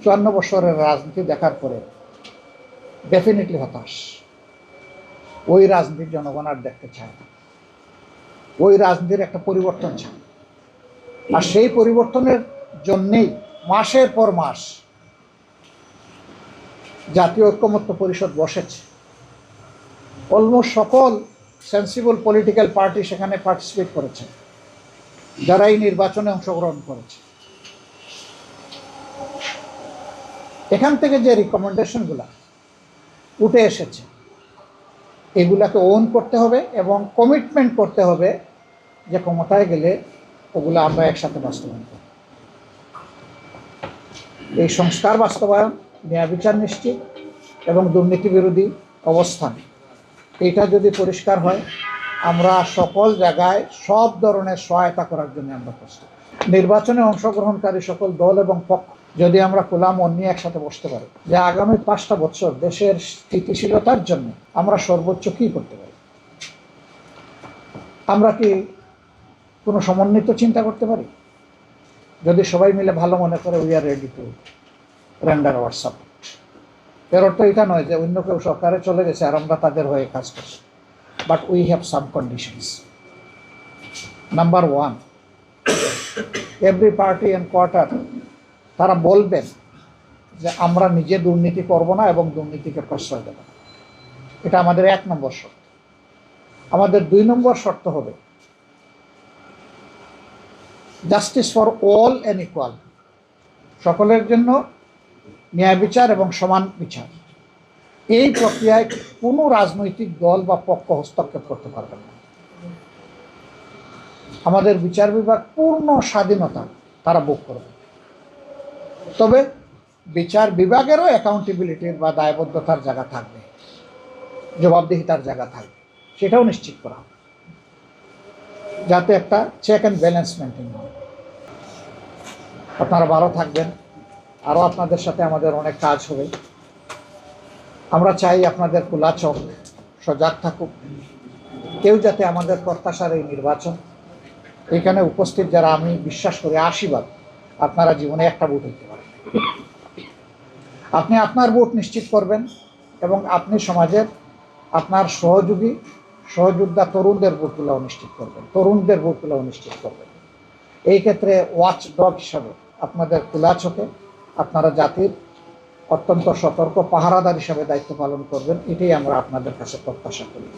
54 বছরের রাজনীতি দেখার পরে ডেফিনেটলি হতাশ। ওই রাজনীতির জনগণ আর দেখতে চায় না। ওই রাজনীতির একটা পরিবর্তন চায়। আর সেই পরিবর্তনের জন্যেই মাসের পর মাস জাতীয় ঐক্যমত্য পরিষদ বসেছে। অলমোস্ট সকল সেন্সিবল পলিটিক্যাল পার্টি সেখানে পার্টিসিপেট করেছে, যারা এই নির্বাচনে অংশগ্রহণ করেছে। এখান থেকে যে রিকমেন্ডেশনগুলো উঠে এসেছে, এগুলাকে ওন করতে হবে এবং কমিটমেন্ট করতে হবে যে ক্ষমতায় গেলে ওগুলো আমরা একসাথে বাস্তবায়ন করব। এই সংস্কার বাস্তবায়ন, ন্যায় বিচার নিশ্চিত এবং দুর্নীতি বিরোধী অবস্থান, এটা যদি পরিষ্কার হয়, আমরা সকল জায়গায় সব ধরনের সহায়তা করার জন্য আমরা প্রস্তুত। নির্বাচনে অংশগ্রহণকারী সকল দল এবং পক্ষ যদি আমরা খোলা মন নিয়ে একসাথে বসতে পারি যে আগামী 5টা বছর দেশের স্থিতিশীলতার জন্য আমরা সর্বোচ্চ কী করতে পারি, আমরা কি কোনো সমন্বিত চিন্তা করতে পারি? যদি সবাই মিলে ভালো মনে করে we are ready to render hour support. এর অর্থ এটা নয় যে অন্য কেউ সরকারে চলে গেছে আর আমরা তাদের হয়ে কাজ করছি, but we have some conditions. Number 1, every party and quarter তারা বলবেন যে আমরা নিজে দুর্নীতি করব না এবং দুর্নীতিকে প্রশ্রয় দেব না। এটা আমাদের 1 নম্বর শর্ত। আমাদের 2 নম্বর শর্ত হবে justice for all and equal, সকলের জন্য ন্যায় বিচার এবং সমান বিচার। এই প্রক্রিয়ায় কোনো রাজনৈতিক দল বা পক্ষ হস্তক্ষেপ করতে পারবে না। আমাদের বিচার বিভাগ পূর্ণ স্বাধীনতা তারা ভোগ করবে, তবে বিচার বিভাগেরও অ্যাকাউন্টেবিলিটির বা দায়বদ্ধতার জায়গা থাকবে, জবাবদিহিতার জায়গা থাকবে, সেটাও নিশ্চিত করা হবে যাতে একটা চেক অ্যান্ড ব্যালেন্স মেনটেন হয়। আপনারা ভালো থাকবেন। আরও আপনাদের সাথে আমাদের অনেক কাজ হবে। আমরা চাই আপনাদের খোলা চোখ সজাগ থাকুক, কেউ যাতে আমাদের প্রত্যাশার এই নির্বাচন, এখানে উপস্থিত যারা আমি বিশ্বাস করি 80 ভাগ আপনারা জীবনে একটা ভোট হইতে পারেন। আপনি আপনার ভোট নিশ্চিত করবেন এবং আপনি সমাজের আপনার সহযোদ্ধা তরুণদের ভোটগুলো নিশ্চিত করবেন, তরুণদের ভোটগুলো নিশ্চিত করবেন। এই ক্ষেত্রে ওয়াচ ডগ হিসাবে আপনাদের খোলা চোখে আপনারা জাতির অত্যন্ত সতর্ক পাহারাদার হিসাবে দায়িত্ব পালন করবেন, এটাই আমরা আপনাদের কাছে প্রত্যাশা করি।